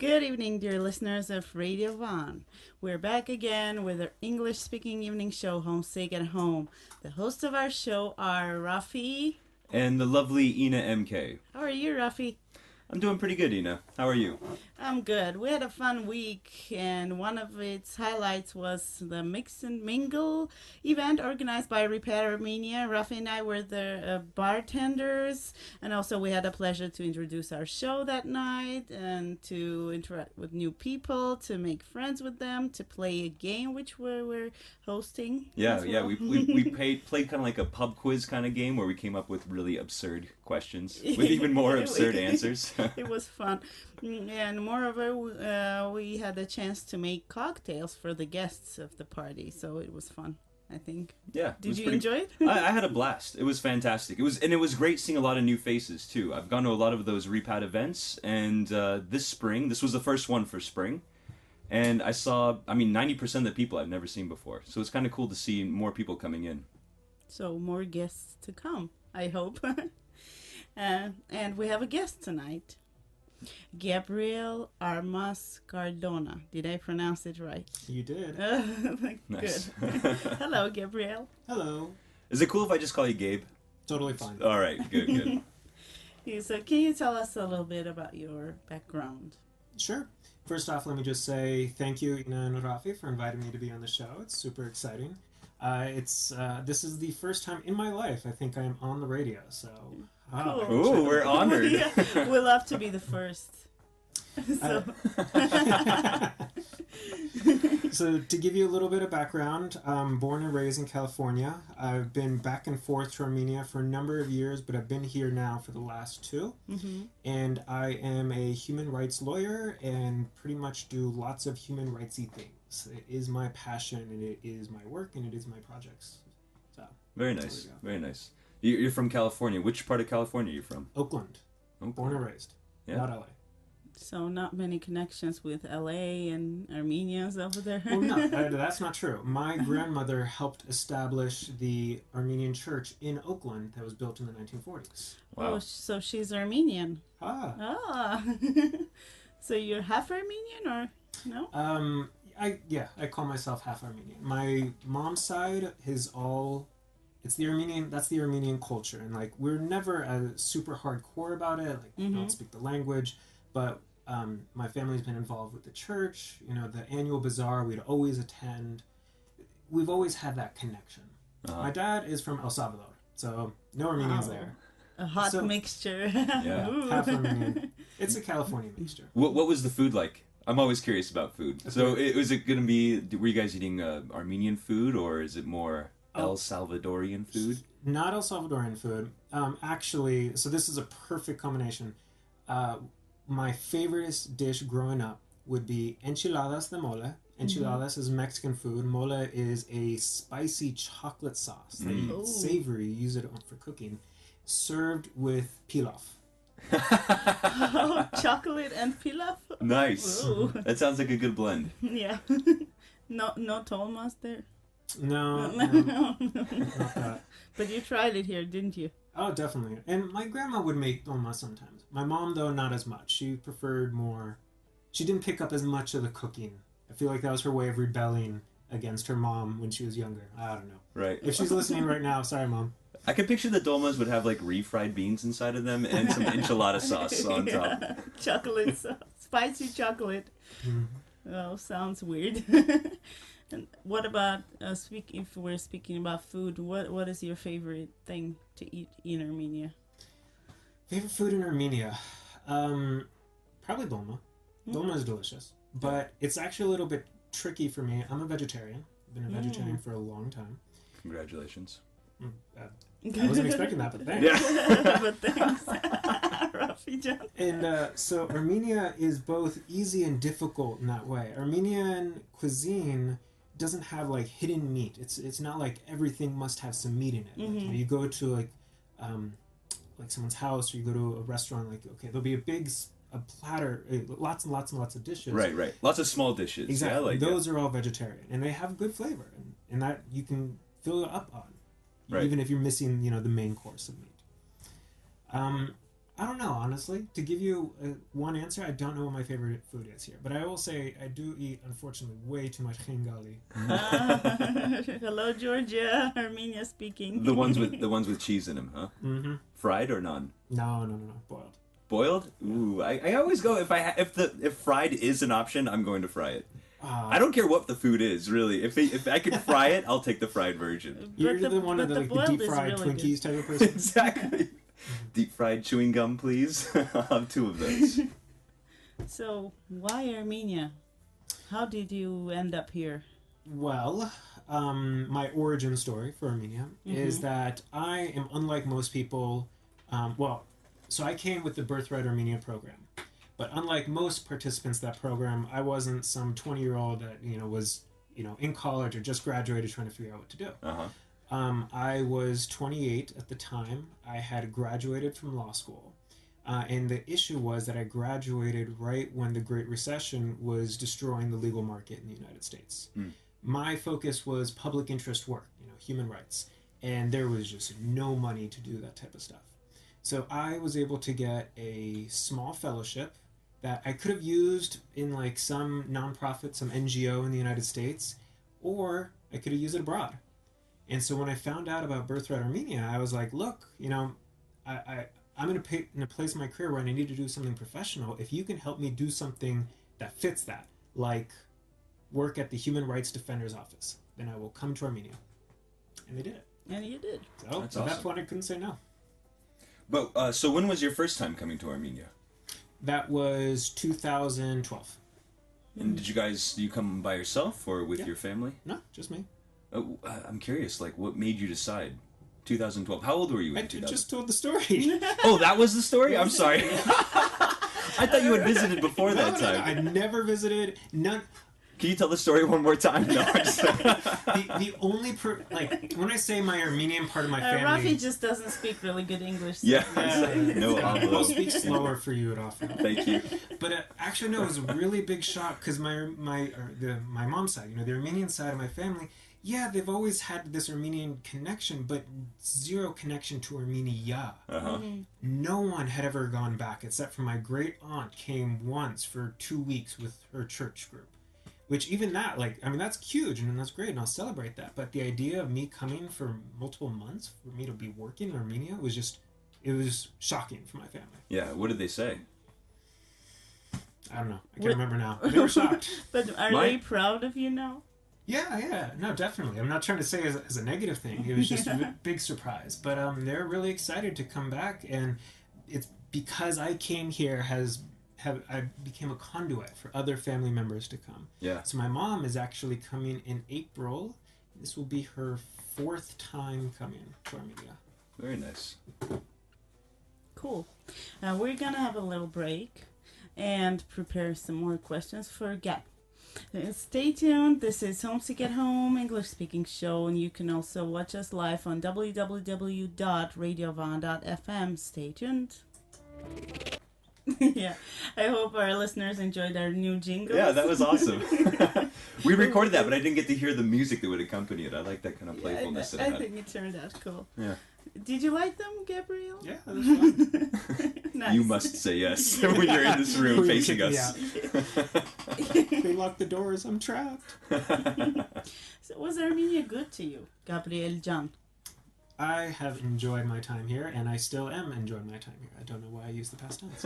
Good evening, dear listeners of Radio Vaughan. We're back again with our English-speaking evening show, Homesick at Home. The hosts of our show are Rafi. And the lovely Ina MK. How are you, Rafi? I'm doing pretty good, Ina. How are you? I'm good. We had a fun week, and one of its highlights was the Mix and Mingle event organized by Repair Armenia. Rafi and I were the bartenders, and also we had a pleasure to introduce our show that night and to interact with new people, to make friends with them, to play a game which we're hosting. Yeah. We played kind of like a pub quiz kind of game where we came up with really absurd questions with even more absurd answers. It was fun. And moreover, we had a chance to make cocktails for the guests of the party, so it was fun, I think. Yeah. Did you enjoy it? I had a blast. It was fantastic. It was great seeing a lot of new faces too. I've gone to a lot of those Repad events, and this spring, this was the first one for spring, and I saw, 90% of the people I've never seen before. So it's kind of cool to see more people coming in. So more guests to come, I hope. And we have a guest tonight. Gabriel Armas Cardona. Did I pronounce it right? You did. Nice. Good. Hello, Gabriel. Hello. Is it cool if I just call you Gabe? Totally fine. All right, good. So can you tell us a little bit about your background? Sure. First off, let me just say thank you, Ina and Rafi, for inviting me to be on the show. It's super exciting. This is the first time in my life I think I'm on the radio, so... Cool. Ooh, we're honored. Yeah, we love to be the first. So. So to give you a little bit of background, I'm born and raised in California. I've been back and forth to Armenia for a number of years, but I've been here now for the last 2. Mm-hmm. And I am a human rights lawyer and pretty much do lots of human rightsy things. It is my passion, and it is my work, and it is my projects. So Very nice. Very nice. You're from California. Which part of California are you from? Oakland. Born and raised. Yeah. Not LA. So not many connections with LA and Armenians over there. Well, no, that's not true. My grandmother helped establish the Armenian church in Oakland that was built in the 1940s. Wow. Oh, so she's Armenian. Ah. So you're half Armenian or no? I call myself half Armenian. My mom's side is all... That's the Armenian culture, and like we're never super hardcore about it. Like we don't speak the language, but my family's been involved with the church. You know, the annual bazaar we'd always attend. We've always had that connection. My dad is from El Salvador, so no Armenians there. A hot mixture. Yeah. Half Armenian. It's a California mixture. What was the food like? I'm always curious about food. So was it going to be? Were you guys eating Armenian food, or is it more El Salvadorian food? Not El Salvadorian food. Actually, so this is a perfect combination. My favorite dish growing up would be enchiladas de mole. Enchiladas is Mexican food. Mole is a spicy chocolate sauce. Savory, you use it for cooking. Served with pilaf. Oh, chocolate and pilaf? Nice. Ooh. That sounds like a good blend. Yeah. No Thomas there? No. No. Not that. But you tried it here, didn't you? Oh, definitely. And my grandma would make dolma sometimes. My mom, though, not as much. She preferred more... She didn't pick up as much of the cooking. I feel like that was her way of rebelling against her mom when she was younger. I don't know. Right. If she's listening right now, sorry, Mom. I can picture the dolmas would have like refried beans inside of them and some enchilada sauce on top. Yeah. Chocolate sauce. Spicy chocolate. Oh, sounds weird. And what about if we're speaking about food? What is your favorite thing to eat in Armenia? Favorite food in Armenia? Probably dolma. Dolma is delicious, but it's actually a little bit tricky for me. I'm a vegetarian. I've been a vegetarian for a long time. Congratulations. I wasn't expecting that, but thanks. Yeah. But thanks, Rafi John. And so Armenia is both easy and difficult in that way. Armenian cuisine doesn't have like hidden meat. It's not like everything must have some meat in it. Like, you know, you go to like someone's house, or you go to a restaurant. Like, okay, there'll be a platter, lots and lots and lots of dishes. Right. Lots of small dishes. Exactly. Yeah, Those are all vegetarian, and they have good flavor, and that you can fill it up on, Right. even if you're missing, the main course of meat. I don't know, honestly. To give you one answer, I don't know what my favorite food is here. But I will say I do eat, unfortunately, way too much khingali. Hello, Georgia. Armenia speaking. The ones with cheese in them, huh? Mm-hmm. Fried or none? No. Boiled. Boiled? Ooh, I always go if fried is an option, I'm going to fry it. I don't care what the food is, really. If I could fry it, I'll take the fried version. You're the one of the deep fried really Twinkies type of person. Exactly. Deep fried chewing gum, please. I'll have 2 of those. So, why Armenia? How did you end up here? Well, my origin story for Armenia is that I am unlike most people. So I came with the Birthright Armenia program. But unlike most participants in that program, I wasn't some 20-year-old that was in college or just graduated trying to figure out what to do. I was 28 at the time. I had graduated from law school. And the issue was that I graduated right when the Great Recession was destroying the legal market in the United States. My focus was public interest work, human rights. And there was just no money to do that type of stuff. So I was able to get a small fellowship that I could have used in like some nonprofit, some NGO in the United States, or I could have used it abroad. And so when I found out about Birthright Armenia, I was like, look, I'm in a place in my career where I need to do something professional. If you can help me do something that fits that, like work at the Human Rights Defender's Office, then I will come to Armenia. And they did it. And you did. So That's at that awesome. point, I couldn't say no. But so when was your first time coming to Armenia? That was 2012. And did you come by yourself or with your family? No, just me. I'm curious, like, what made you decide? 2012. How old were you in I 2012? just told the story. Oh, that was the story? I'm sorry. I thought you had visited before that time. No, I never visited. None. Can you tell the story one more time? No. The only when I say my Armenian part of my family, Rafi just doesn't speak really good English. So. Yeah. No I'll envelope. speak slower for you at often. Thank you. But actually, no, it was a really big shock because my mom's side, the Armenian side of my family, yeah, they've always had this Armenian connection, but zero connection to Armenia. No one had ever gone back except for my great aunt came once for 2 weeks with her church group. Which even that, that's huge and that's great and I'll celebrate that. But the idea of me coming for multiple months for me to be working in Armenia it was shocking for my family. Yeah, what did they say? I don't know. I can't remember now. They were shocked. But are they proud of you now? Yeah. No, definitely. I'm not trying to say as a negative thing. It was just a big surprise. But they're really excited to come back. And it's because I came here I became a conduit for other family members to come. Yeah. So my mom is actually coming in April. This will be her 4th time coming to Armenia. Very nice. Cool. We're going to have a little break and prepare some more questions for Gab. Stay tuned. This is Homesick at Home, English speaking show, and you can also watch us live on www.radiovan.fm. Stay tuned. Yeah, I hope our listeners enjoyed our new jingle. Yeah, that was awesome. We recorded that, but I didn't get to hear the music that would accompany it. I like that kind of playfulness. I think it turned out cool. Yeah. Did you like them, Gabriel? Yeah, that was fun. Nice. You must say yes when you're in this room facing us. They locked the doors. I'm trapped. So was Armenia good to you, Gabriel Can? I have enjoyed my time here, and I still am enjoying my time here. I don't know why I use the past tense.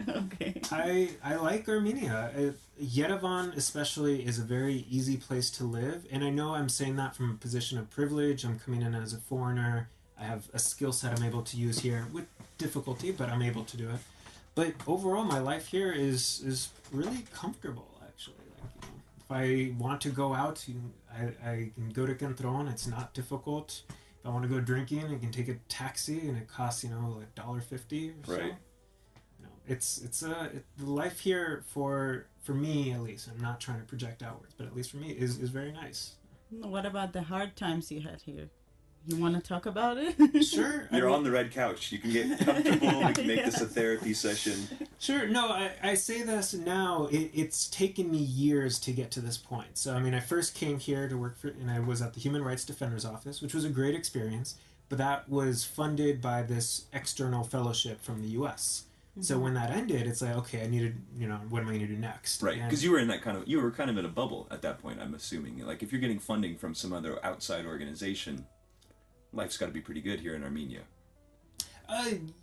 Okay. I like Armenia. Yerevan especially is a very easy place to live, and I know I'm saying that from a position of privilege. I'm coming in as a foreigner. I have a skill set I'm able to use here with difficulty, but I'm able to do it. But overall, my life here is really comfortable, actually. If I want to go out, I can go to Cantron. It's not difficult. If I want to go drinking, I can take a taxi, and it costs like $1.50 or so. Right. The life here for me at least. I'm not trying to project outwards, but at least for me is very nice. What about the hard times you had here? You want to talk about it? Sure. You're on the red couch. You can get comfortable. We can make this a therapy session. Sure. No, I say this now. It's taken me years to get to this point. So, I first came here to work and I was at the Human Rights Defender's Office, which was a great experience. but that was funded by this external fellowship from the U.S. So when that ended, it's like, okay, I needed, what am I going to do next? Right, because you were kind of in a bubble at that point, I'm assuming. Like, if you're getting funding from some other outside organization, life's got to be pretty good here in Armenia.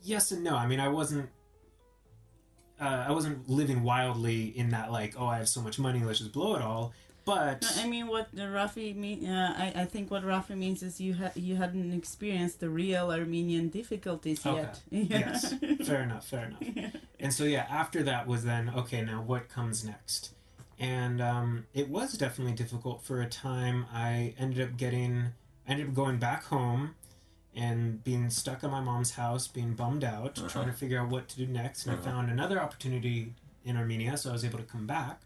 Yes and no. I mean, I wasn't living wildly in that, like, oh, I have so much money, let's just blow it all. But I mean, what Rafi mean? I think what Rafi means is you hadn't experienced the real Armenian difficulties yet. Yes, fair enough. And so after that was then, okay, now what comes next? And it was definitely difficult for a time. I ended up going back home and being stuck in my mom's house, being bummed out, trying to figure out what to do next. And I found another opportunity in Armenia, so I was able to come back.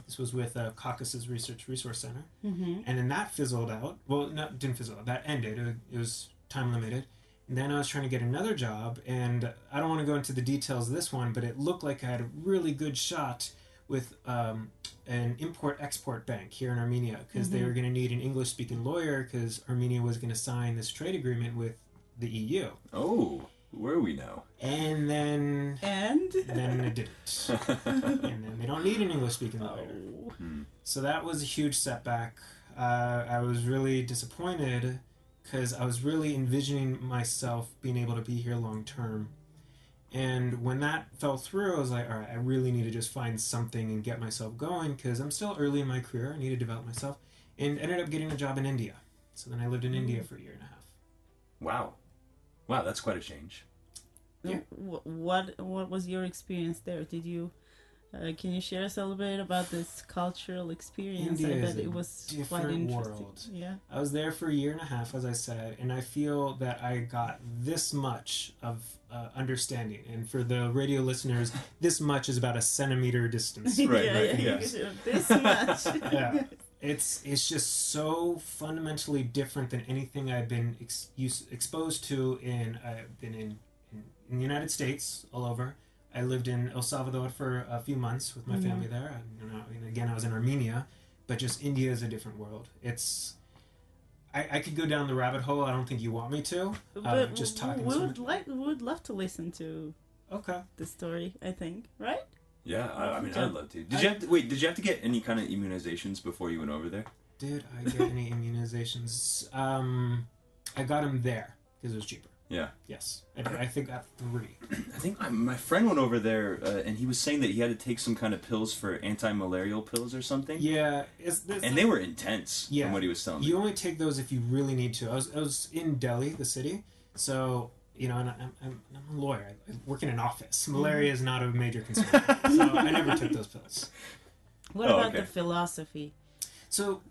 This was with Caucasus Resource Center. And then that fizzled out. Well, didn't fizzle out. That ended. It was time limited. And then I was trying to get another job, and I don't want to go into the details of this one, but it looked like I had a really good shot with an import-export bank here in Armenia, because they were going to need an English-speaking lawyer, because Armenia was going to sign this trade agreement with the EU. Oh, where are we now? And then it didn't. And then they don't need an English-speaking lawyer. So that was a huge setback. I was really disappointed, because I was really envisioning myself being able to be here long-term. And when that fell through, I was like, all right, I really need to just find something and get myself going, because I'm still early in my career. I need to develop myself. And ended up getting a job in India. So then I lived in India for a year and a half. Wow, that's quite a change. Yeah. What was your experience there? Did you can you share us a little bit about this cultural experience? India I bet is it was quite different interesting. World. Yeah. I was there for a year and a half, as I said, and I feel that I got this much of understanding. And for the radio listeners, this much is about a centimeter distance. Right, yes. This much. Yeah. It's just so fundamentally different than anything I've been exposed to I've been in the United States, all over. I lived in El Salvador for a few months with my family there. And again, I was in Armenia, but just India is a different world. I could go down the rabbit hole. I don't think you want me to. But just talking. We would love to listen to the story, I think, right? Yeah, I mean, I'd love to. Did you have to get any kind of immunizations before you went over there? Did I get any immunizations? I got them there because it was cheaper. Yeah. Yes. I think I got 3. I think my friend went over there, and he was saying that he had to take some kind of pills for anti-malarial pills or something. Yeah. And they were intense, from what he was telling me. You only take those if you really need to. I was in Delhi, the city, so, and I'm a lawyer. I work in an office. Malaria is not a major concern. So I never took those pills. What about the philosophy? So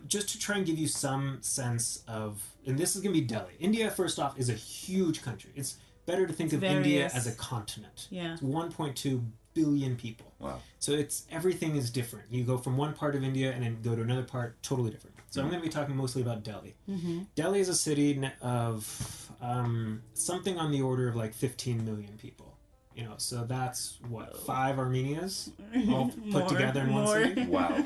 just to try and give you some sense of, and this is going to be Delhi. India, first off, is a huge country. It's better to think of India as a continent. Yeah. It's 1.2 billion people. Wow. So everything is different. You go from one part of India and then go to another part, totally different. So I'm going to be talking mostly about Delhi. Delhi is a city of something on the order of like 15 million people. So that's 5 Armenias all put together in one city. Wow.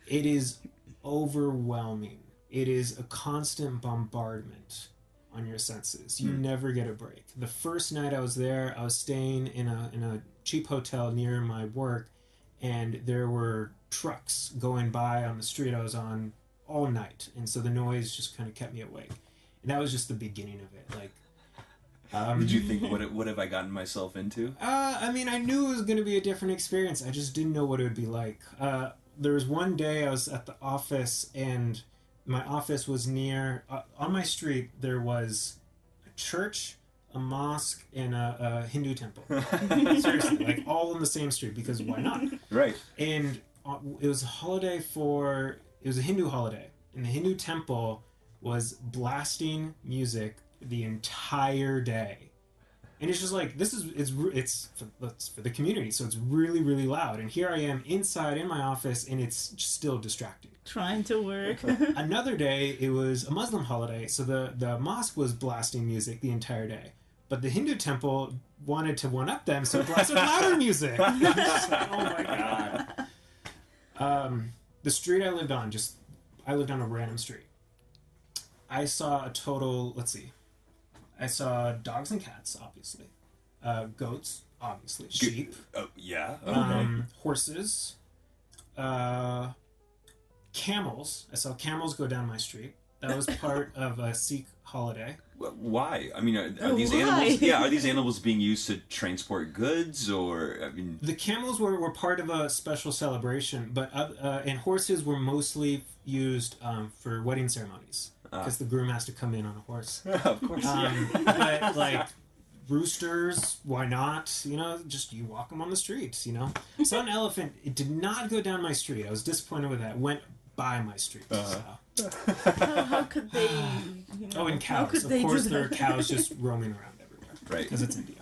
It is overwhelming. It is a constant bombardment on your senses. You never get a break. The first night I was there, I was staying in a cheap hotel near my work, and there were trucks going by on the street I was on all night, and so the noise just kind of kept me awake. And that was just the beginning of it. Like, did you think, what have I gotten myself into? I mean, I knew it was going to be a different experience. I just didn't know what it would be like. There was one day I was at the office, and my office was near, on my street, there was a church, a mosque, and a Hindu temple. Seriously, like all on the same street, because why not? Right. And it was it was a Hindu holiday, and the Hindu temple was blasting music the entire day. And it's just like, it's for the community, so it's really, really loud. And here I am inside in my office, and it's still distracting. Trying to work. Another day, it was a Muslim holiday, so the mosque was blasting music the entire day. But the Hindu temple wanted to one-up them, so it blasted louder music. Like, oh my god. The street I lived on, I lived on a random street. I saw a total. Let's see. I saw dogs and cats, obviously. Goats, obviously. Sheep. Oh, yeah. Okay. Horses. Camels. I saw camels go down my street. That was part of a Sikh holiday. Why? I mean, are these Why? animals? Yeah, are these animals being used to transport goods, or I mean? The camels were part of a special celebration, but and horses were mostly used for wedding ceremonies because the groom has to come in on a horse. Of course. But like roosters, why not? You know, just you walk them on the streets. You know, saw an elephant. It did not go down my street. I was disappointed with that. It went by my street. So. How could they? And how cows. could Of they course, do there are that? cows just roaming around everywhere. Right. Because it's India.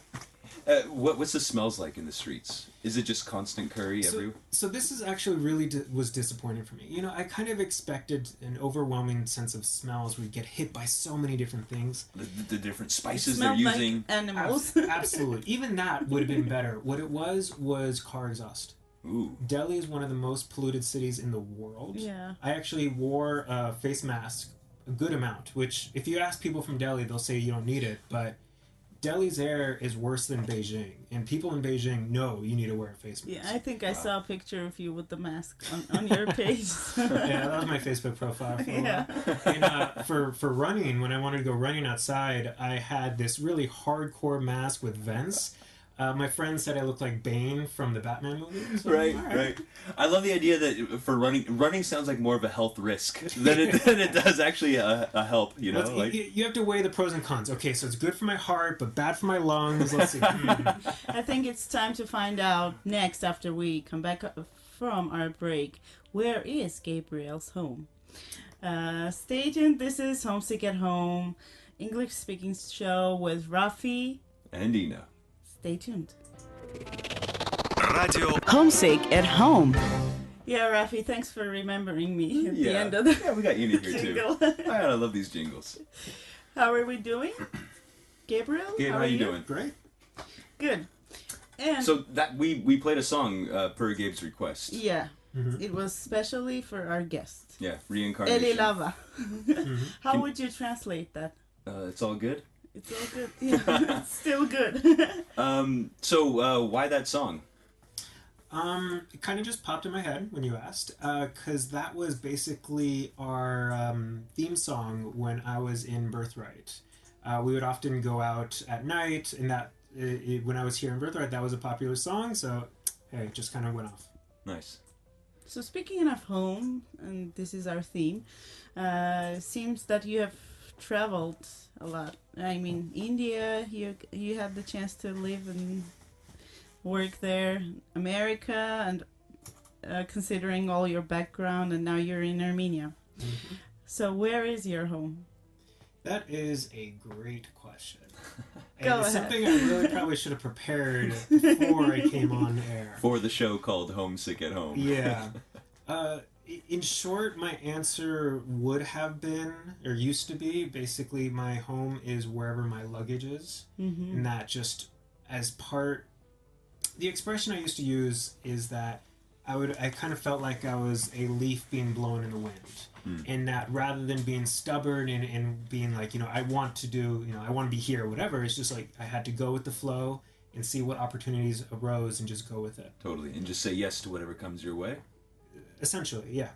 What's the smells like in the streets? Is it just constant curry everywhere? So this is actually really was disappointing for me. You know, I kind of expected an overwhelming sense of smells. We get hit by so many different things. The different spices It they're smelled like using. animals. Absolutely. Even that would have been better. What it was car exhaust. Ooh. Delhi is one of the most polluted cities in the world. Yeah. I actually wore a face mask a good amount, which if you ask people from Delhi, they'll say you don't need it, but Delhi's air is worse than Beijing, and people in Beijing know you need to wear a face mask. Yeah, I think I saw a picture of you with the mask on your page. Yeah, that was my Facebook profile for a while. And for running, when I wanted to go running outside, I had this really hardcore mask with vents. My friend said I looked like Bane from the Batman movie. So, Right. I love the idea that for running sounds like more of a health risk than it does actually a help. You know, Well, you have to weigh the pros and cons. Okay, so it's good for my heart, but bad for my lungs. Let's see. I think it's time to find out next after we come back from our break. Where is Gabriel's home? Stay tuned. This is Homesick at Home, English speaking show with Rafi and Ina. Stay tuned. Radio Homesick at Home. Yeah, Rafi, thanks for remembering me at the end of the Yeah, we got Ina here jingle. too. I love these jingles. How are we doing? Gabriel? Gabe, how are you doing? Great. Good. And So that we played a song per Gabe's request. yeah, it was specially for our guest, Yeah, reincarnation. Eli Lava. How would you translate that? It's all good. It's all good. Yeah, it's still good. So why that song? It kind of just popped in my head when you asked, because that was basically our theme song when I was in Birthright. We would often go out at night, and when I was here in Birthright, that was a popular song, so hey, it just kind of went off. Nice. So speaking of home, and this is our theme, seems that you have traveled a lot. I mean, India, you had the chance to live and work there, America, and considering all your background, and now you're in Armenia. Mm-hmm. So where is your home? That is a great question. Go And it's ahead. something I really probably should have prepared before I came on air. For the show called Homesick at Home. Yeah. In short, my answer would have been, or used to be, basically my home is wherever my luggage is. Mm-hmm. And that just as part... The expression I used to use is that I kind of felt like I was a leaf being blown in the wind. And that rather than being stubborn and being like, I want to do, I want to be here or whatever, it's just like I had to go with the flow and see what opportunities arose and just go with it. Totally. And just say yes to whatever comes your way. Essentially, yeah.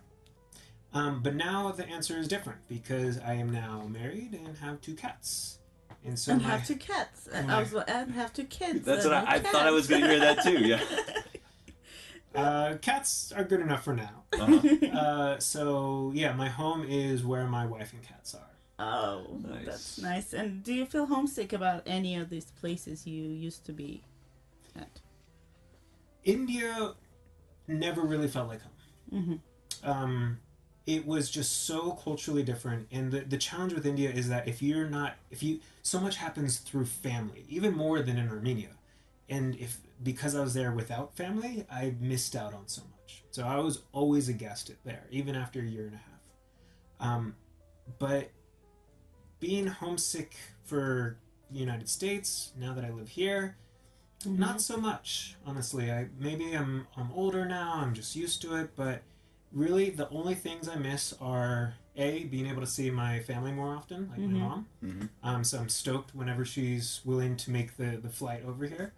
But now the answer is different because I am now married and have 2 cats. And so And have 2 cats. And have 2 kids. That's and what I cats. thought I was going to hear that too, yeah. Cats are good enough for now. Uh-huh. So, yeah, my home is where my wife and cats are. Oh, Nice. that's nice. And do you feel homesick about any of these places you used to be at? India never really felt like home. Mm-hmm. It was just so culturally different, and the challenge with India is that so much happens through family, even more than in Armenia, and because I was there without family, I missed out on so much. So I was always a guest there, even after a year and a half. But being homesick for the United States, now that I live here, not so much, honestly. Maybe I'm older now, I'm just used to it, but really the only things I miss are being able to see my family more often, like my mom. So I'm stoked whenever she's willing to make the flight over here.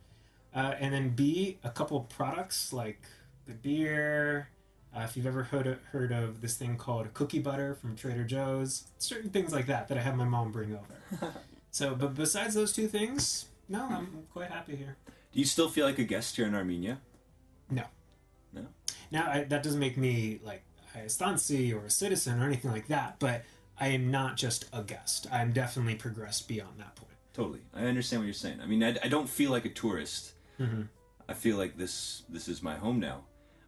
And then B, a couple products like the beer. If you've ever heard of this thing called cookie butter from Trader Joe's, certain things like that I have my mom bring over. So, but besides those two things, no, I'm quite happy here. Do you still feel like a guest here in Armenia? No. No? Now, that doesn't make me like a stansi or a citizen or anything like that, but I am not just a guest. I'm definitely progressed beyond that point. Totally. I understand what you're saying. I mean, I don't feel like a tourist. I feel like this is my home now.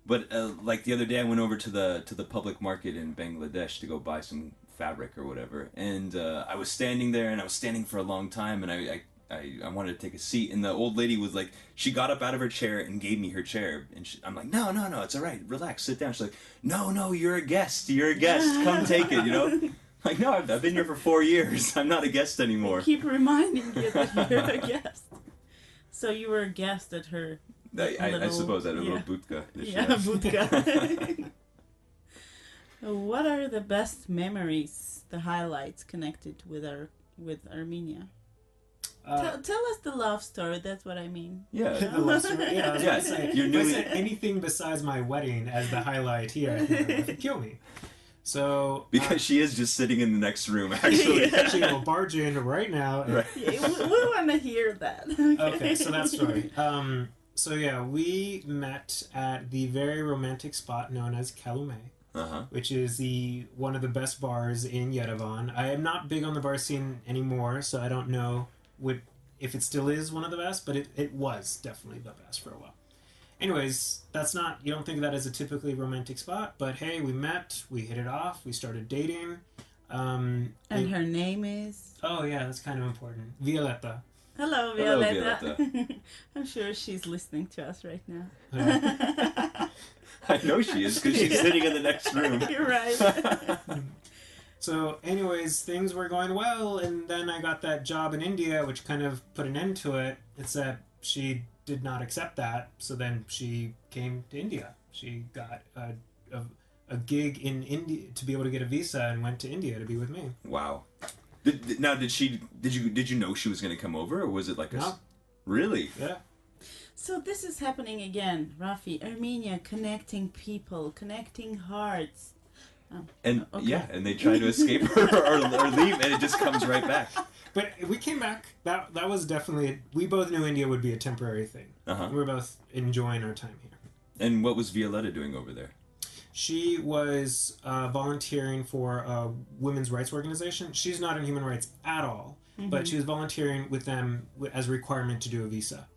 But like the other day, I went over to the public market in Bangladesh to go buy some fabric or whatever, and I was standing there, and I was standing for a long time, and I wanted to take a seat, and the old lady was like, she got up out of her chair and gave me her chair, and I'm like, no, it's all right, relax, sit down. She's like, no, you're a guest, come take it, you know. Like, no, I've been here for 4 years. I'm not a guest anymore. I keep reminding you that you're a guest. So you were a guest at her. I suppose at a little budka. Yeah, budka. What are the best memories, the highlights connected with Armenia? Tell us the love story. That's what I mean. Yeah, the love story. Yeah, I was yeah. gonna say, if I said anything besides my wedding as the highlight here, I think that would kill me. So because she is just sitting in the next room, actually. She will barge in right now. Right. Yeah, we want to hear that. Okay, so that story. So yeah, we met at the very romantic spot known as Kalume, which is one of the best bars in Yerevan. I am not big on the bar scene anymore, so I don't know if it still is one of the best, but it was definitely the best for a while. Anyways, you don't think of that as a typically romantic spot, but hey, we met, we hit it off, we started dating. And her name is? Oh yeah, that's kind of important. Violetta. Hello, Violetta. I'm sure she's listening to us right now. I know she is, because she's sitting in the next room. You're right. So, anyways, things were going well, and then I got that job in India, which kind of put an end to it. It's that she did not accept that, so then she came to India. She got a gig in India to be able to get a visa and went to India to be with me. Wow. Did you know she was going to come over, or was it like No. Really? Yeah. So this is happening again, Rafi. Armenia connecting people, connecting hearts. And okay. yeah, and they try to escape or leave, and it just comes right back. But we came back. That was definitely. We both knew India would be a temporary thing. We were both enjoying our time here. And what was Violetta doing over there? She was volunteering for a women's rights organization. She's not in human rights at all, but she was volunteering with them as a requirement to do a visa.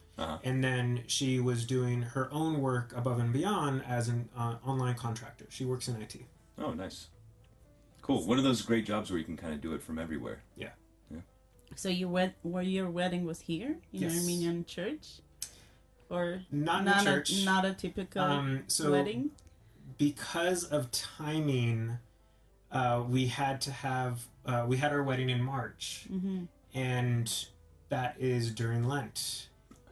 And then she was doing her own work above and beyond as an online contractor. She works in IT. Oh, nice. Cool. One of those great jobs where you can kind of do it from everywhere. Yeah. So your wedding was here in Yes. Armenian church? Or Not in a church. Not a typical wedding? Because of timing, we had our wedding in March, and that is during Lent,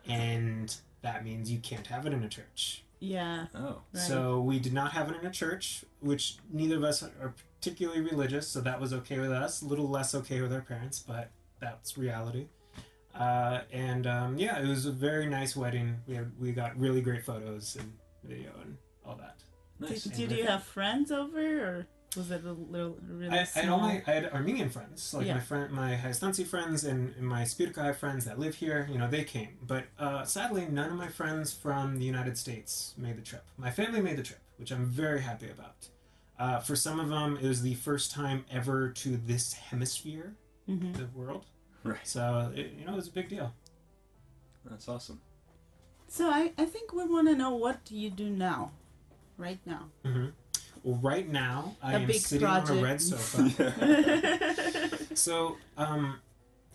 and that means you can't have it in a church. Yeah. Oh. Right. So we did not have it in a church, which neither of us are particularly religious, so that was okay with us. A little less okay with our parents, but that's reality. Yeah, it was a very nice wedding. We got really great photos and video and all that. Nice. Did you have friends over, or was it really small? I had Armenian friends, like my Haystansi friends and my Spirkai friends that live here. You know, they came, but sadly, none of my friends from the United States made the trip. My family made the trip, which I'm very happy about. For some of them, it was the first time ever to this hemisphere, the world. Right. So it was a big deal. That's awesome. So I think we want to know, what do you do now, right now? Well, right now, I am big sitting project. on a red sofa. So, I'm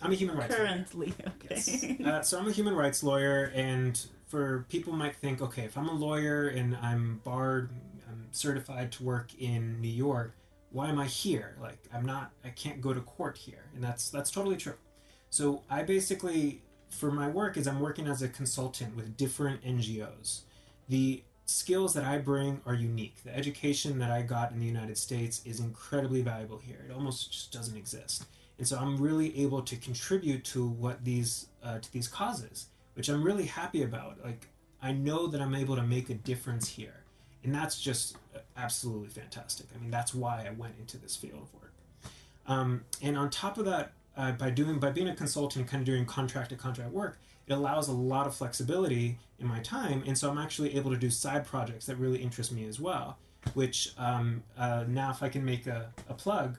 a human rights lawyer. Currently, okay. Yes. So I'm a human rights lawyer, and for people might think, okay, if I'm a lawyer and I'm barred, I'm certified to work in New York, why am I here? Like, I can't go to court here, and that's totally true. So I basically, for my work, is I'm working as a consultant with different NGOs. The skills that I bring are unique. The education that I got in the United States is incredibly valuable here. It almost just doesn't exist. And so I'm really able to contribute to what these causes, which I'm really happy about. Like, I know that I'm able to make a difference here, and that's just absolutely fantastic. I mean, that's why I went into this field of work. And on top of that, by being a consultant, kind of doing contract to contract work, it allows a lot of flexibility in my time, and so I'm actually able to do side projects that really interest me as well. Which now, if I can make a plug,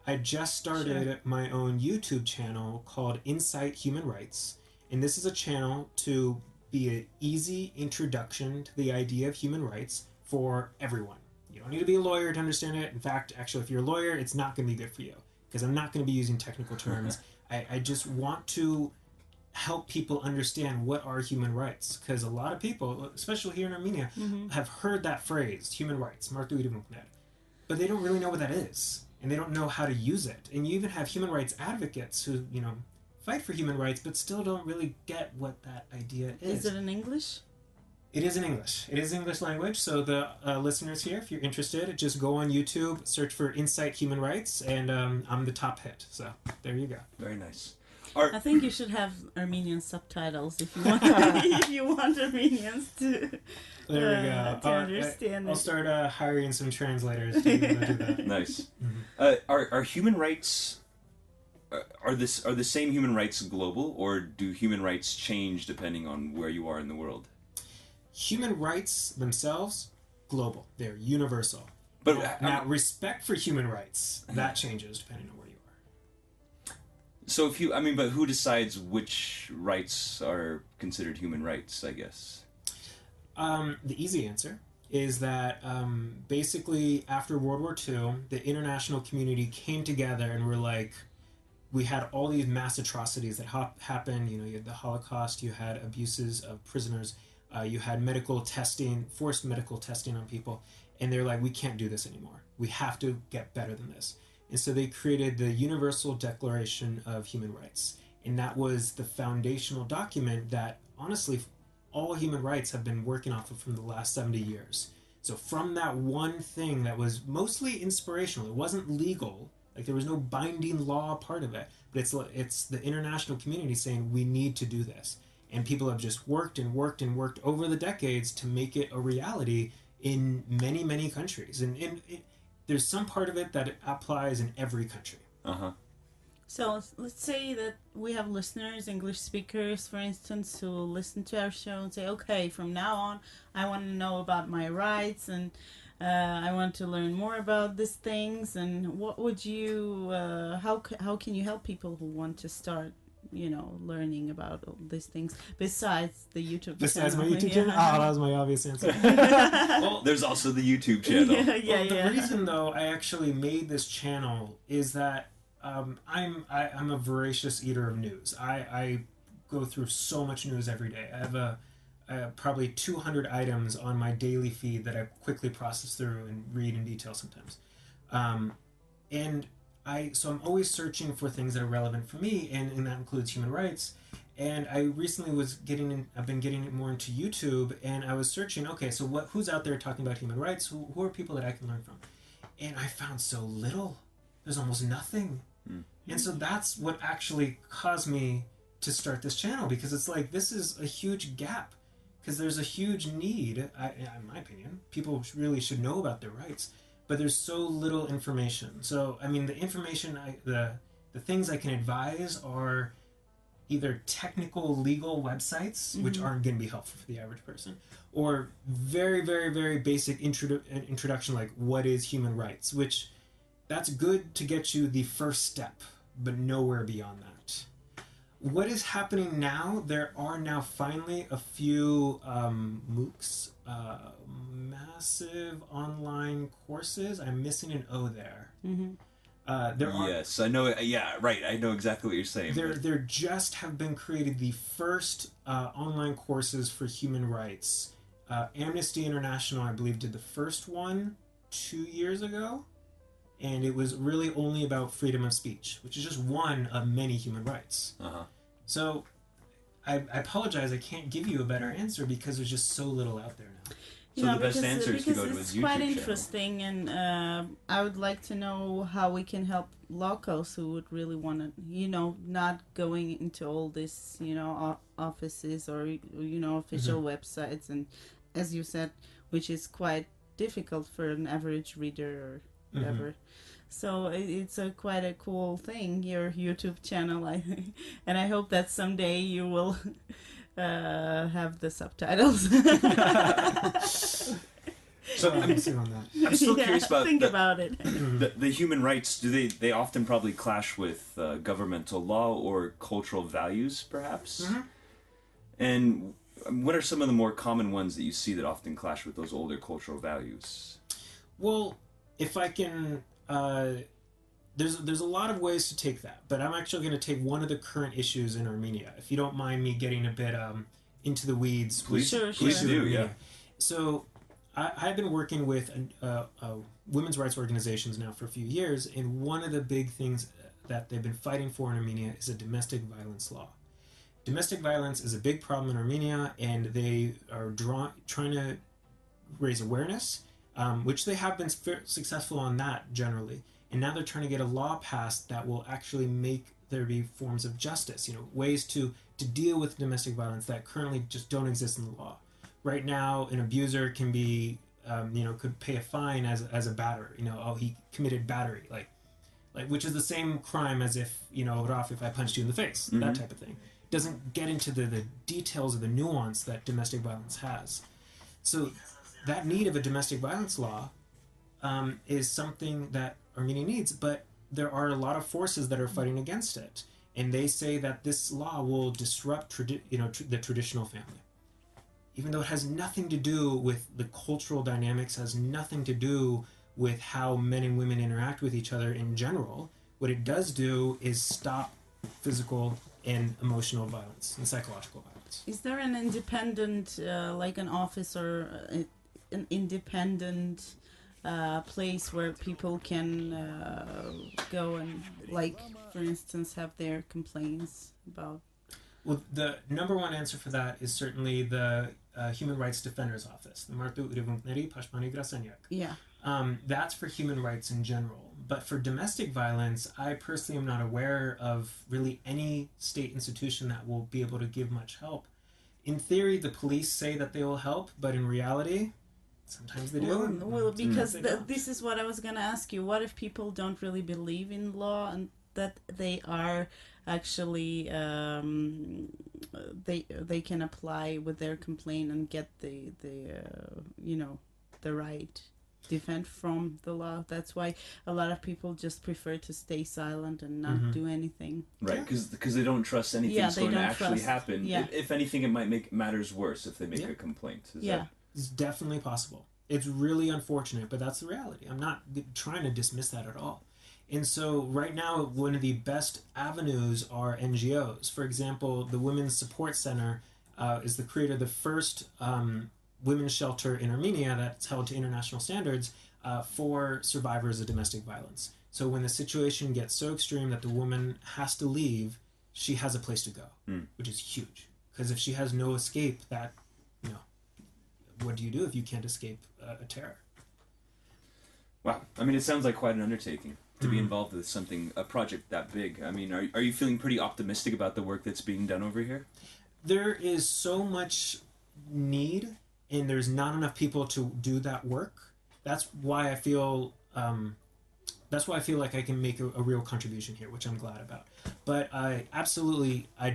I just started my own YouTube channel called Insight Human Rights, and this is a channel to be an easy introduction to the idea of human rights for everyone. You don't need to be a lawyer to understand it. In fact, actually, if you're a lawyer, it's not going to be good for you, because I'm not going to be using technical terms. I just want to help people understand what are human rights, because a lot of people, especially here in Armenia, have heard that phrase, human rights, but they don't really know what that is, and they don't know how to use it. And you even have human rights advocates who, fight for human rights, but still don't really get what that idea is. Is it in English? It is in English. It is English language. So the listeners here, if you're interested, just go on YouTube, search for Insight Human Rights, and I'm the top hit. So there you go. Very nice. I think you should have Armenian subtitles if you want. If you want Armenians to. There we go. To understand I'll start hiring some translators to do that. Nice. Are human rights are the same human rights global, or do human rights change depending on where you are in the world? Human rights themselves, global. They're universal. But now respect for human rights, that changes depending on where you are. So but who decides which rights are considered human rights, I guess? The easy answer is that basically after World War II, the international community came together and were like, we had all these mass atrocities that happened. You had the Holocaust, you had abuses of prisoners, you had medical testing, forced medical testing on people, and they're like, we can't do this anymore. We have to get better than this. And so they created the Universal Declaration of Human Rights. And that was the foundational document that, honestly, all human rights have been working off of from the last 70 years. So from that one thing that was mostly inspirational, it wasn't legal, like there was no binding law part of it, but it's the international community saying we need to do this. And people have just worked and worked and worked over the decades to make it a reality in many, many countries. And there's some part of it that applies in every country. So let's say that we have listeners, English speakers, for instance, who listen to our show and say, okay, from now on, I want to know about my rights, and I want to learn more about these things. And what would you, how can you help people who want to start, learning about all these things besides the YouTube channel? Besides my YouTube channel? Oh, that was my obvious answer. Well, there's also the YouTube channel. The reason, though, I actually made this channel is that I'm a voracious eater of news. I go through so much news every day. I have probably 200 items on my daily feed that I quickly process through and read in detail sometimes. So I'm always searching for things that are relevant for me, and that includes human rights. And I recently I've been getting it more into YouTube, and I was searching, okay, so who's out there talking about human rights? Who are people that I can learn from? And I found so little. There's almost nothing. And so that's what actually caused me to start this channel, because it's like, this is a huge gap, because there's a huge need, in my opinion. People really should know about their rights, but there's so little information. So, the information, the things I can advise are either technical legal websites, which aren't going to be helpful for the average person, or very, very, very basic introduction, like what is human rights, which that's good to get you the first step, but nowhere beyond that. What is happening now, there are now finally a few MOOCs, massive online courses. I'm missing an O there. Yes, I know. Yeah, right. I know exactly what you're saying. There just have been created the first online courses for human rights. Amnesty International, I believe, did the first one 2 years ago. And it was really only about freedom of speech, which is just one of many human rights. So I apologize, I can't give you a better answer because there's just so little out there now. So the best answer is to go to because his it's quite YouTube channel. interesting, and I would like to know how we can help locals who would really want to, not going into all this, offices or official websites, and as you said, which is quite difficult for an average reader or whatever. So it's quite a cool thing, your YouTube channel, and I hope that someday you will have the subtitles. So I'm still curious about think about it. the human rights. Do they often probably clash with governmental law or cultural values, perhaps? And what are some of the more common ones that you see that often clash with those older cultural values? Well, if I can, there's a lot of ways to take that, but I'm actually going to take one of the current issues in Armenia, if you don't mind me getting a bit into the weeds. Please, Sure. please do, yeah. So I've been working with women's rights organizations now for a few years, and one of the big things that they've been fighting for in Armenia is a domestic violence law. Domestic violence is a big problem in Armenia, and they are trying to raise awareness, which they have been successful on that generally. And now they're trying to get a law passed that will actually make there be forms of justice, ways to deal with domestic violence that currently just don't exist in the law. Right now, an abuser can be, could pay a fine as a batterer. He committed battery, like which is the same crime as if, Raf, if I punched you in the face, that type of thing. Doesn't get into the details of the nuance that domestic violence has. So that need of a domestic violence law is something that Armenia needs, but there are a lot of forces that are fighting against it, and they say that this law will disrupt the traditional family, even though it has nothing to do with the cultural dynamics, has nothing to do with how men and women interact with each other in general. What it does do is stop physical and emotional violence and psychological violence. Is there an independent, like an office or an independent place where people can go and, like, for instance, have their complaints about? Well, the number one answer for that is certainly the Human Rights Defender's Office, the Martu Urivuneri Pashmani Grasenyak. Yeah. That's for human rights in general. But for domestic violence, I personally am not aware of really any state institution that will be able to give much help. In theory, the police say that they will help, but in reality, sometimes they do. Well, because this is what I was going to ask you. What if people don't really believe in law and that they are actually they can apply with their complaint and get the right defend from the law? That's why a lot of people just prefer to stay silent and not do anything. Right, because they don't trust anything's going to actually happen. Yeah. If anything, it might make matters worse if they make a complaint. It's definitely possible. It's really unfortunate, but that's the reality. I'm not trying to dismiss that at all. And so right now, one of the best avenues are NGOs. For example, the Women's Support Center is the creator of the first women's shelter in Armenia that's held to international standards for survivors of domestic violence. So when the situation gets so extreme that the woman has to leave, she has a place to go, which is huge. Because if she has no escape, that, what do you do if you can't escape a terror? Wow. I mean, it sounds like quite an undertaking to be involved with a project that big. I mean, are you feeling pretty optimistic about the work that's being done over here? There is so much need, and there's not enough people to do that work. That's why I feel like I can make a real contribution here, which I'm glad about. But I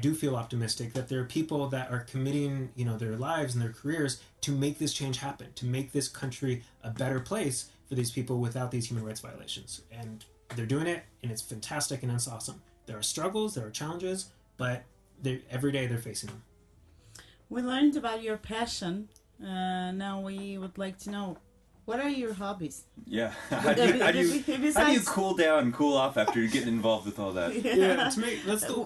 do feel optimistic that there are people that are committing, their lives and their careers to make this change happen, to make this country a better place for these people without these human rights violations. And they're doing it, and it's fantastic and it's awesome. There are struggles, there are challenges, but every day they're facing them. We learned about your passion. Now we would like to know, what are your hobbies? Yeah. How do you cool down and cool off after getting involved with all that?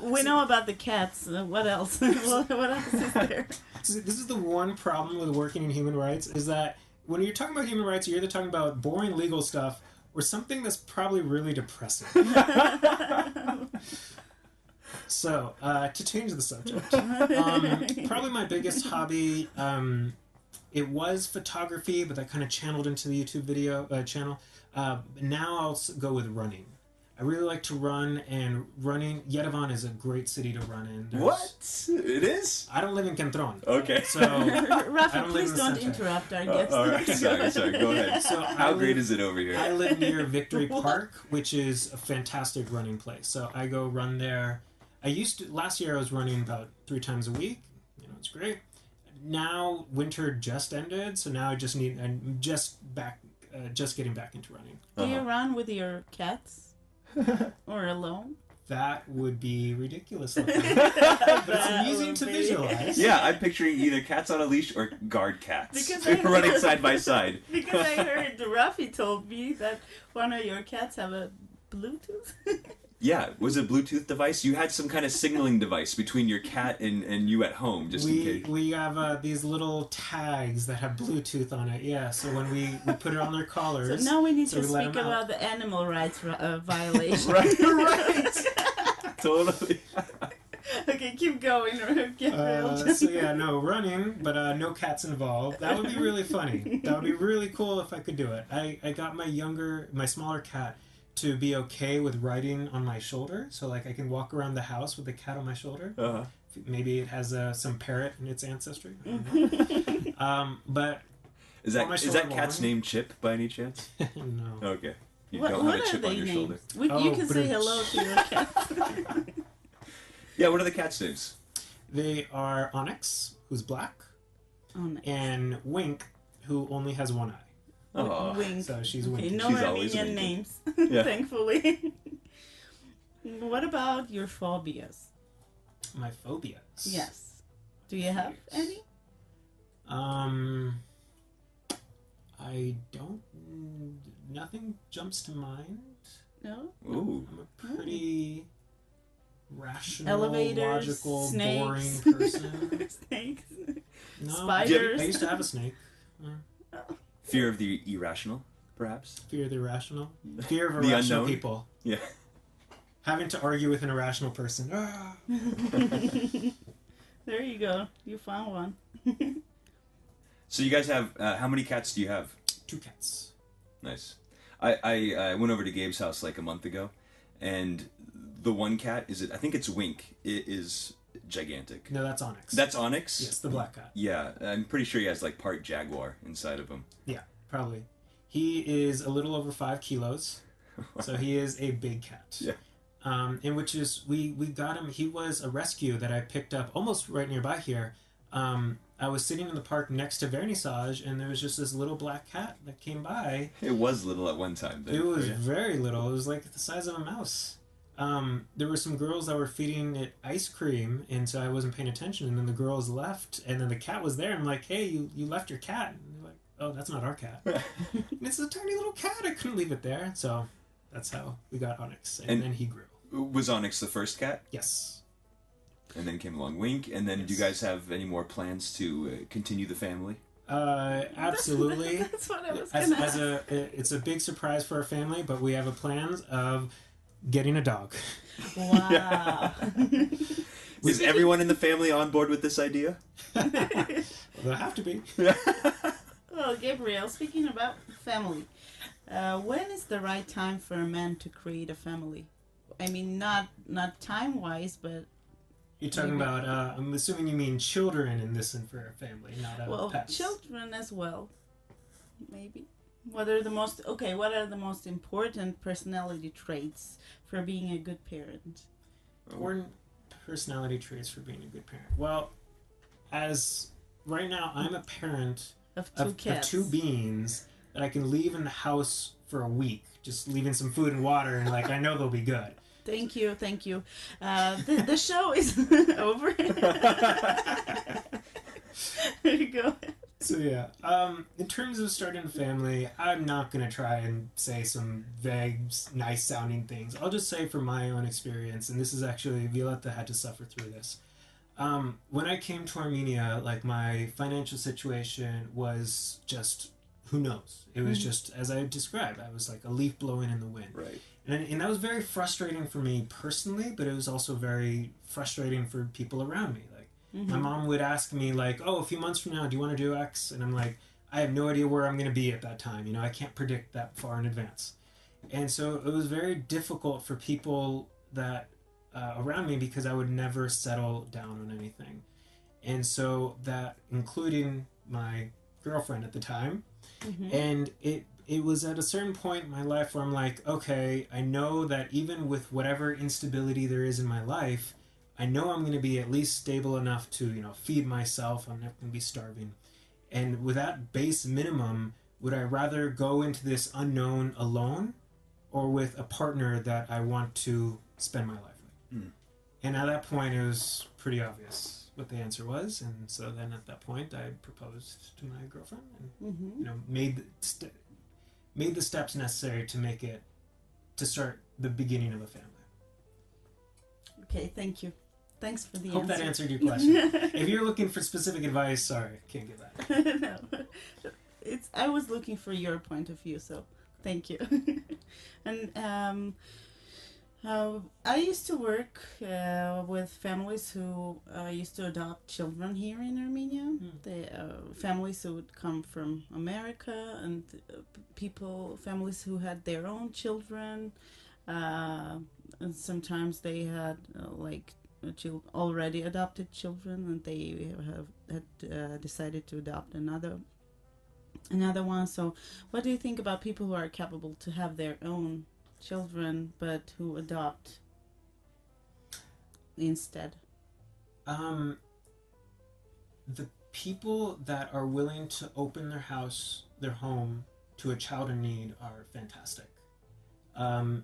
We know about the cats. What else? What else is there? This is the one problem with working in human rights, is that when you're talking about human rights, you're either talking about boring legal stuff or something that's probably really depressing. So, to change the subject, probably my biggest hobby it was photography, but that kind of channeled into the YouTube video channel. Now I'll go with running. I really like to run, and running. Yerevan is a great city to run in. What? It is? I don't live in Cantron. Okay. So Rafa, please don't center. interrupt our guests. All right, sorry, go ahead. So How great is it over here? I live near Victory Park, which is a fantastic running place. So I go run there. Last year I was running about 3 times a week. It's great. Now winter just ended, so now I'm just getting back into running. Do you run with your cats? Or alone? That would be ridiculous looking. But it's amusing to visualize. Yeah, I'm picturing either cats on a leash or guard cats Because running side by side. Because I heard Rafi told me that one of your cats have a Bluetooth. Yeah, was it a Bluetooth device? You had some kind of signaling device between your cat and you at home, just in case. We have these little tags that have Bluetooth on it, yeah. So when we put it on their collars... So now we need to speak about the animal rights violation. Right. Totally. Okay, keep going, Gabriel. So yeah, no, running, but no cats involved. That would be really funny. That would be really cool if I could do it. I got my smaller cat to be okay with riding on my shoulder, so like I can walk around the house with the cat on my shoulder. Uh-huh. Maybe it has some parrot in its ancestry. But is that cat's name Chip by any chance? No. Okay. You What don't have a are chip they on your named? shoulder. You can say hello to your cat. Yeah, what are the cat's names? They are Onyx, who's black, Onyx. and Wink, who only has one eye. Oh, Wink. So she's Okay, winking. no She's always Armenian winking. names, Yeah. thankfully. What about your phobias? My phobias. Yes. Do you have any? I don't. Nothing jumps to mind. No? ooh. I'm a pretty rational, Elevators, logical, snakes. boring person. Snakes? No, Spiders? I used to have a snake. Fear of the irrational, perhaps? Fear of the irrational. Fear of The irrational unknown. people. Yeah. Having to argue with an irrational person. Ah. There you go. You found one. So you guys have, how many cats do you have? 2 cats. Nice. I went over to Gabe's house like a month ago, and the one cat, I think it's Wink, it is gigantic. No, that's Onyx. That's Onyx? Yes, the black cat. Yeah, I'm pretty sure he has like part jaguar inside of him. Yeah, probably. He is a little over 5 kilos, so he is a big cat. Yeah. And which is, we got him, he was a rescue that I picked up almost right nearby here. I was sitting in the park next to Vernissage, and there was just this little black cat that came by. It was little at one time. Then, It was yeah. very little. It was like the size of a mouse. There were some girls that were feeding it ice cream, and so I wasn't paying attention, and then the girls left, and then the cat was there. I'm like, hey, you left your cat. And they're like, oh, that's not our cat. And it's a tiny little cat. I couldn't leave it there. So that's how we got Onyx, and then he grew. Was Onyx the first cat? Yes. And then came along Wink, and then do you guys have any more plans to continue the family? Absolutely. That's what I was going to ask. It's a big surprise for our family, but we have a plan of getting a dog. Wow. Is everyone in the family on board with this idea? They'll have to be. Well, Gabriel, speaking about family, when is the right time for a man to create a family? I mean, not time-wise, but... You're talking about, I'm assuming you mean children in this and for a family, not pets. Children as well, maybe. What are the most important personality traits for being a good parent? Important personality traits for being a good parent. Well, as right now, I'm a parent Of two beings that I can leave in the house for a week, just leaving some food and water, and like I know they'll be good. Thank you. The show is over. There you go. So yeah, in terms of starting a family, I'm not gonna try and say some vague, nice sounding things. I'll just say from my own experience, and this is actually Violetta had to suffer through this. When I came to Armenia, like my financial situation was just, who knows? It was just, as I described, I was like a leaf blowing in the wind. Right. And that was very frustrating for me personally, but it was also very frustrating for people around me. Like, My mom would ask me like, "Oh, a few months from now, do you want to do X?" And I'm like, "I have no idea where I'm going to be at that time. You know, I can't predict that far in advance." And so it was very difficult for people that around me because I would never settle down on anything. And so that including my girlfriend at the time. And it was at a certain point in my life where I'm like, okay, I know that even with whatever instability there is in my life, I know I'm going to be at least stable enough to, you know, feed myself. I'm not going to be starving. And with that base minimum, would I rather go into this unknown alone or with a partner that I want to spend my life with? And at that point, it was pretty obvious what the answer was. And so then at that point, I proposed to my girlfriend and, you know, made the steps necessary to start the beginning of a family. Okay, thank you. Thanks for the Hope answer. that answered your question. If you're looking for specific advice, sorry, I can't give that. No, I was looking for your point of view, so thank you. And I used to work with families who used to adopt children here in Armenia. The families who would come from America and families who had their own children. And sometimes they had already adopted children, and they had decided to adopt another one. So, what do you think about people who are capable to have their own children but who adopt instead? The people that are willing to open their home to a child in need are fantastic. I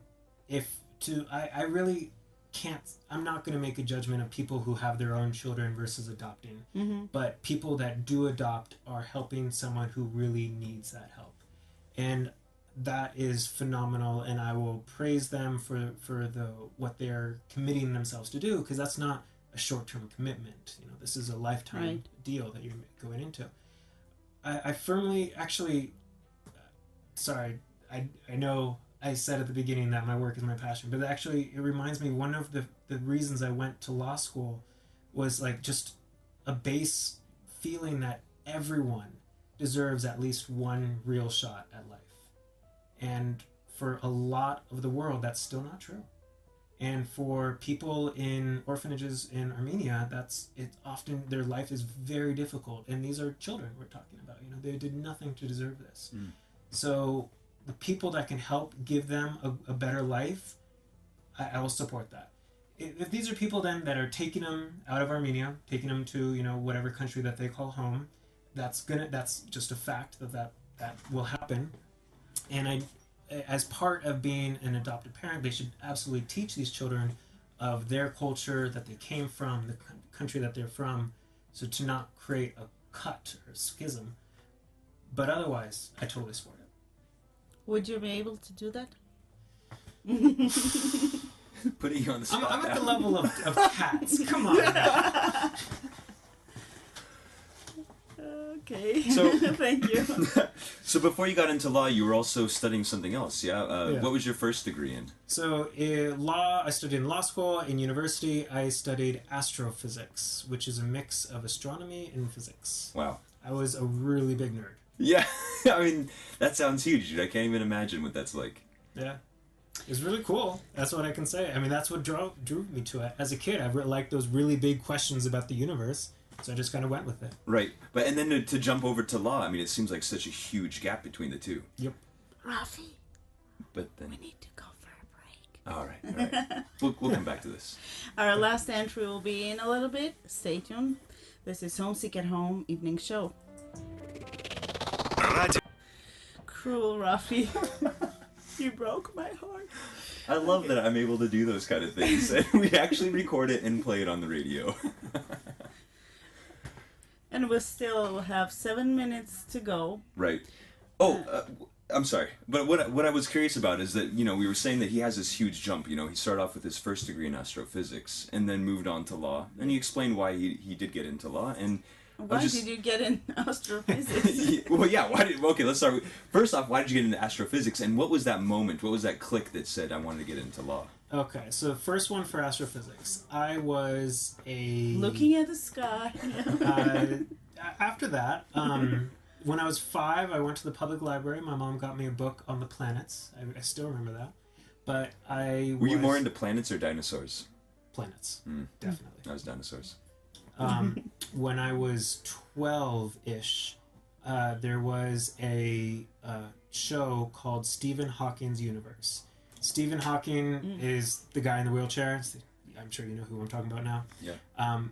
really can't, I'm not going to make a judgment of people who have their own children versus adopting, but people that do adopt are helping someone who really needs that help. And that is phenomenal, and I will praise them for what they're committing themselves to do, because that's not a short-term commitment. You know, this is a lifetime deal that you're going into. I firmly, actually, sorry, I know I said at the beginning that my work is my passion, but actually it reminds me, one of the reasons I went to law school was like just a base feeling that everyone deserves at least one real shot at life. And for a lot of the world, that's still not true. And for people in orphanages in Armenia, often their life is very difficult. And these are children we're talking about. You know, they did nothing to deserve this. So the people that can help give them a better life, I will support that. If these are people then that are taking them out of Armenia, taking them to, you know, whatever country that they call home, that's just a fact that will happen. And as part of being an adopted parent, they should absolutely teach these children of their culture, that they came from, the country that they're from, so to not create a cut or a schism. But otherwise, I totally support it. Would you be able to do that? Putting you on the spot. I'm at the level of cats. Come on. Okay. So, thank you. So before you got into law, you were also studying something else, yeah? Yeah. What was your first degree in? So I studied in law school. In university, I studied astrophysics, which is a mix of astronomy and physics. Wow. I was a really big nerd. Yeah, I mean, that sounds huge, dude. I can't even imagine what that's like. Yeah. It was really cool. That's what I can say. I mean, that's what drew me to it. As a kid, I liked those really big questions about the universe, so I just kind of went with it. Right. But and then to jump over to law, I mean, it seems like such a huge gap between the two. Yep. Rafi, but then we need to go for a break. All right. We'll come back to this. Our last entry will be in a little bit. Stay tuned. This is Homesick at Home Evening Show. Cruel Rafi. You broke my heart. I love that I'm able to do those kind of things. And we actually record it and play it on the radio. And we still have 7 minutes to go. Right. Oh, I'm sorry. But what I was curious about is that, you know, we were saying that he has this huge jump. You know, he started off with his first degree in astrophysics and then moved on to law. And he explained why he did get into law. And Why did you get in astrophysics? Well, yeah. Okay, let's start. First off, why did you get into astrophysics, and what was that moment? What was that click that said I wanted to get into law? Okay, so first one for astrophysics. I was looking at the sky. After that, when I was 5, I went to the public library. My mom got me a book on the planets. I still remember that. But Were you more into planets or dinosaurs? Planets, definitely. I was dinosaurs. When I was 12-ish, there was a show called Stephen Hawking's Universe. Stephen Hawking is the guy in the wheelchair. I'm sure you know who I'm talking about now. Yeah.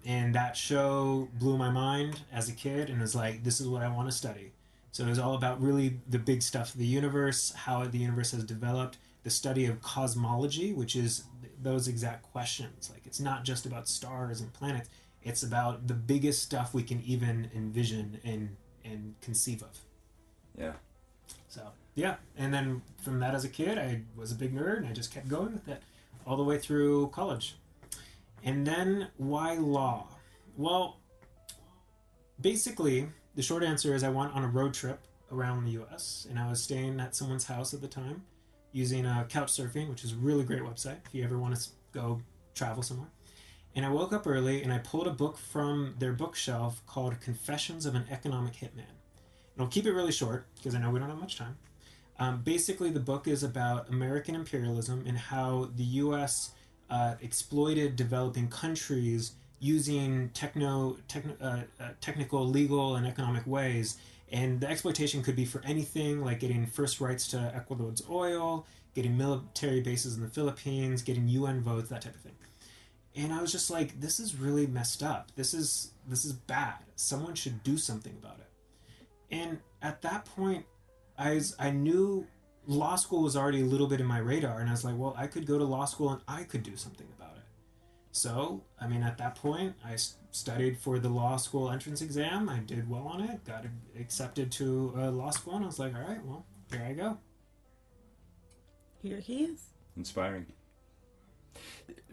And that show blew my mind as a kid and was like, this is what I want to study. So it was all about really the big stuff of the universe, how the universe has developed, the study of cosmology, which is those exact questions. Like, it's not just about stars and planets. It's about the biggest stuff we can even envision and conceive of. Yeah. So, yeah. And then from that as a kid, I was a big nerd, and I just kept going with it all the way through college. And then, why law? Well, basically, the short answer is I went on a road trip around the U.S., and I was staying at someone's house at the time using Couchsurfing, which is a really great website if you ever want to go travel somewhere. And I woke up early, and I pulled a book from their bookshelf called Confessions of an Economic Hitman. And I'll keep it really short, because I know we don't have much time. Basically, the book is about American imperialism and how the U.S. Exploited developing countries using technical, legal, and economic ways. And the exploitation could be for anything, like getting first rights to Ecuador's oil, getting military bases in the Philippines, getting UN votes, that type of thing. And I was just like, this is really messed up. This is bad. Someone should do something about it. And at that point, I knew law school was already a little bit in my radar, and I was like, well, I could go to law school and I could do something about it. So, I mean, at that point, I studied for the law school entrance exam. I did well on it, got accepted to law school, and I was like, all right, well, here I go. Here he is. Inspiring.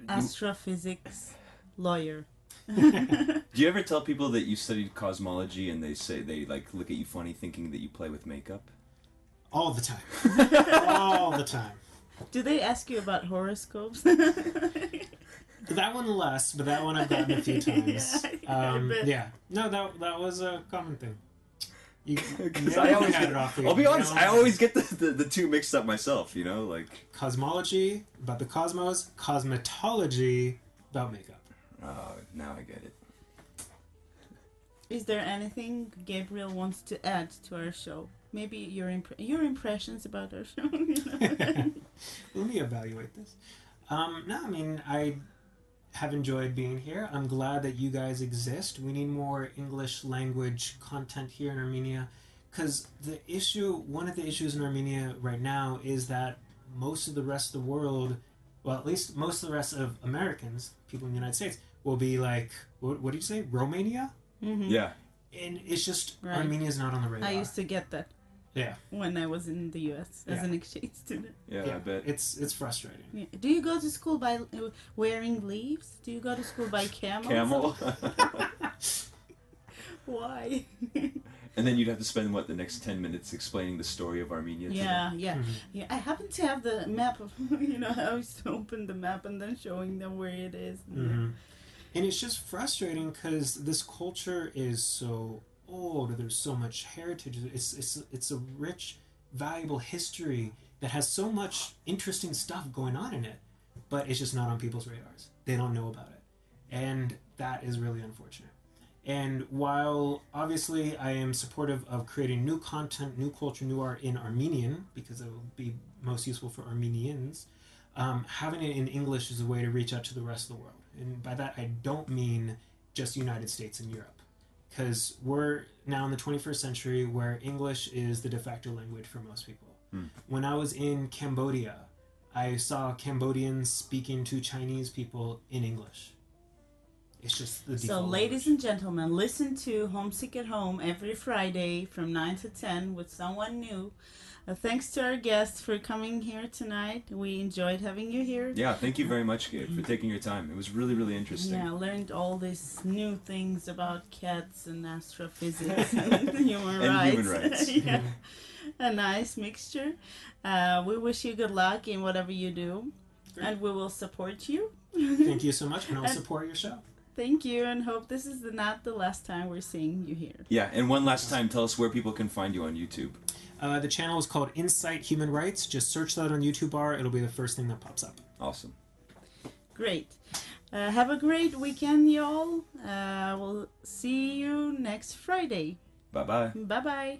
Astrophysics lawyer. Do you ever tell people that you studied cosmology and they like look at you funny thinking that you play with makeup? All the time. All the time. Do they ask you about horoscopes? That one less, but that one I've gotten a few times. Yeah. No, that was a common thing. I always had it off. I'll be honest, I always get the two mixed up myself, you know, like cosmology about the cosmos, cosmetology about makeup. Oh, now I get it. Is there anything Gabriel wants to add to our show? Maybe your impressions about our show. You know? Let me evaluate this. No, I mean, I have enjoyed being here. I'm glad that you guys exist. We need more English language content here in Armenia, because one of the issues in Armenia right now is that most of the rest of the world, well, at least most of the rest of Americans, people in the United States, will be like, what did you say, Romania? Mm-hmm. Yeah. And it's just, right. Armenia's not on the radar. I used to get that. Yeah. When I was in the U.S. as an exchange student. Yeah, I bet. It's frustrating. Yeah. Do you go to school by wearing leaves? Do you go to school by camel? Camel? Why? And then you'd have to spend, the next 10 minutes explaining the story of Armenia to Yeah, them. yeah. Mm-hmm. Yeah, I happen to have the map of, I always open the map and then showing them where it is. Mm-hmm. And it's just frustrating because this culture is so old. There's so much heritage. It's a rich, valuable history that has so much interesting stuff going on in it, but it's just not on people's radars. They don't know about it, and that is really unfortunate. And while obviously I am supportive of creating new content, new culture, new art in Armenian, because it will be most useful for Armenians, having it in English is a way to reach out to the rest of the world. And by that I don't mean just United States and Europe, because we're now in the 21st century where English is the de facto language for most people. When I was in Cambodia, I saw Cambodians speaking to Chinese people in English. It's just the So, default ladies language. and gentlemen, listen to Homesick at Home every Friday from 9 to 10 with someone new. Thanks to our guests for coming here tonight. We enjoyed having you here. Yeah, thank you very much, Gabe, for taking your time. It was really, really interesting. Yeah, I learned all these new things about cats and astrophysics and human And rights. human rights. Yeah, a nice mixture. We wish you good luck in whatever you do, and we will support you. Thank you so much, and I'll And- support your show. Thank you, and hope this is not the last time we're seeing you here. Yeah, and one last time, tell us where people can find you on YouTube. The channel is called Insight Human Rights. Just search that on YouTube bar. It'll be the first thing that pops up. Awesome. Great. Have a great weekend, y'all. We'll see you next Friday. Bye-bye. Bye-bye.